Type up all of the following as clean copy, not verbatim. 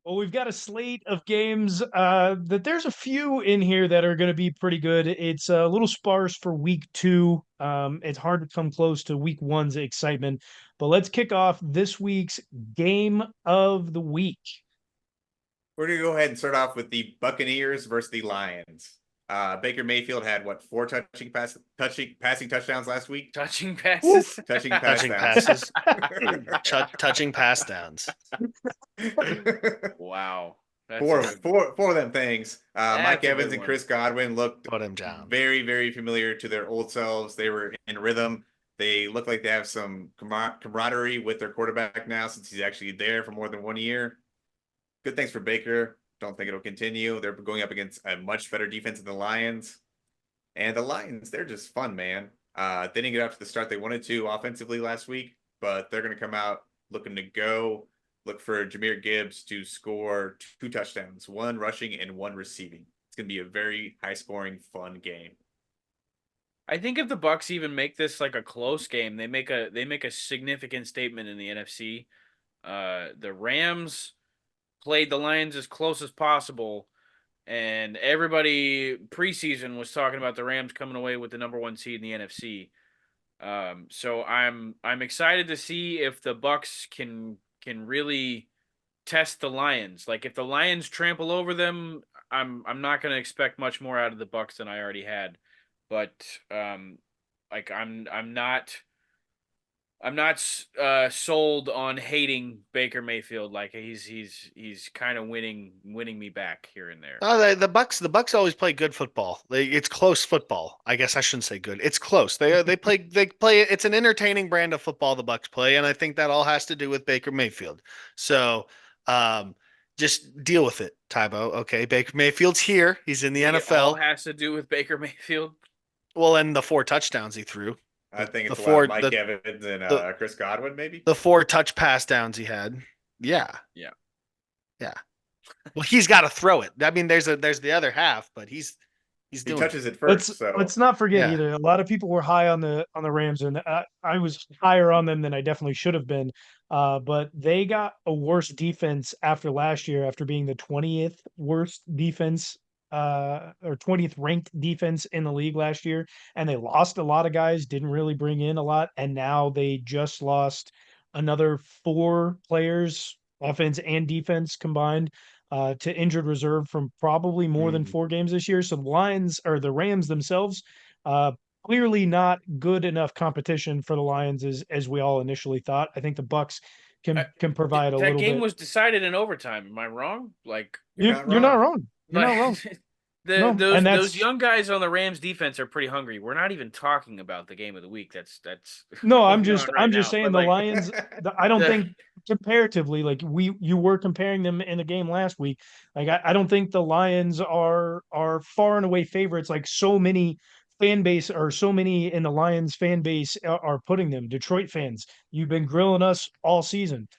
Well, we've got a slate of games that there's a few in here that are going to be pretty good. It's a little sparse for week two. It's hard to come close to week one's excitement. But let's kick off this week's game of the week. We're gonna go ahead and start off with the Buccaneers versus the Lions. Baker Mayfield had what, four passing touchdowns last week? Touching Woo! passes. Touching pass Touching downs. passes. Touching pass downs. Wow. That's four, good. four of them things. Mike That's a Evans good and one. Chris Godwin looked Put him down. very, very familiar to their old selves. They were in rhythm. They look like they have some camaraderie with their quarterback now, since he's actually there for more than 1 year. Good things for Baker. Don't think it'll continue. They're going up against a much better defense than the Lions. And the Lions, they're just fun, man. They didn't get out to the start they wanted to offensively last week, but they're going to come out looking to go. Look for Jahmyr Gibbs to score 2 touchdowns, 1 rushing and 1 receiving. It's going to be a very high-scoring, fun game. I think if the Bucs even make this like a close game, they make a significant statement in the NFC. The Rams played the Lions as close as possible, and everybody preseason was talking about the Rams coming away with the number 1 seed in the NFC. So I'm excited to see if the Bucs can really test the Lions. Like if the Lions trample over them, I'm not going to expect much more out of the Bucs than I already had. But like I'm not sold on hating Baker Mayfield. Like he's kind of winning me back here and there. Oh, the Bucs always play good football. It's close football. I guess I shouldn't say good. It's close. They play. It's an entertaining brand of football the Bucs play, and I think that all has to do with Baker Mayfield. So, just deal with it, Tybo. Okay, Baker Mayfield's here. He's in the NFL. All has to do with Baker Mayfield. Well, and the 4 touchdowns he threw. I think it's Mike Evans and Chris Godwin, maybe? The 4 touch pass downs he had. Yeah. Yeah. Well, he's got to throw it. I mean, there's the other half, but he touches it first. Let's not forget either. A lot of people were high on the Rams, and I was higher on them than I definitely should have been. But they got a worse defense after last year, after being the 20th worst defense or 20th ranked defense in the league last year, and they lost a lot of guys, didn't really bring in a lot, and now they just lost another 4 players, offense and defense combined, to injured reserve from probably more than 4 games this year. So the Rams themselves, clearly not good enough competition for the Lions as we all initially thought. I think the Bucs can provide a little bit. That game was decided in overtime. Am I wrong? Like you're not wrong. You're not wrong. Those young guys on the Rams defense are pretty hungry. We're not even talking about the game of the week. That's no. I'm just saying the Lions. I don't think comparatively, like you were comparing them in the game last week. Like I don't think the Lions are far and away favorites. Like so many fan base or so many in the Lions fan base are putting them. Detroit fans, you've been grilling us all season.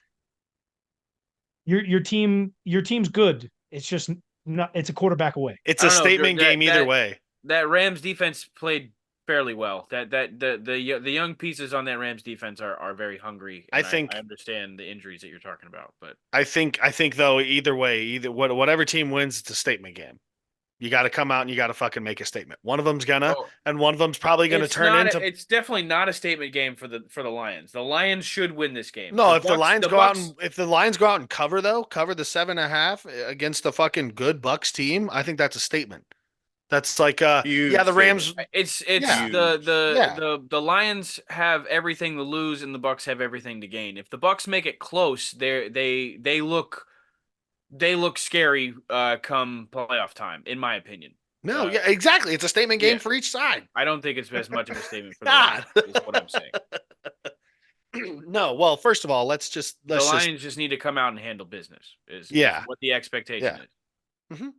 Your team's good. It's just not. It's a quarterback away. It's a statement game either way. That Rams defense played fairly well. The young pieces on that Rams defense are very hungry. I think I understand the injuries that you're talking about, but I think though either way, whatever team wins, it's a statement game. You got to come out and you got to fucking make a statement. One of them's and one of them's probably gonna turn into. It's definitely not a statement game for the Lions. The Lions should win this game. No, if the Lions go out and cover the 7.5 against the fucking good Bucs team, I think that's a statement. That's like the Rams. It's the Lions have everything to lose and the Bucs have everything to gain. If the Bucs make it close, they look scary come playoff time, in my opinion. No, yeah, exactly. It's a statement game for each side. I don't think it's as much of a statement for the Lions, is what I'm saying. No, well, first of all, the Lions just need to come out and handle business. Is what the expectation is. Mm-hmm.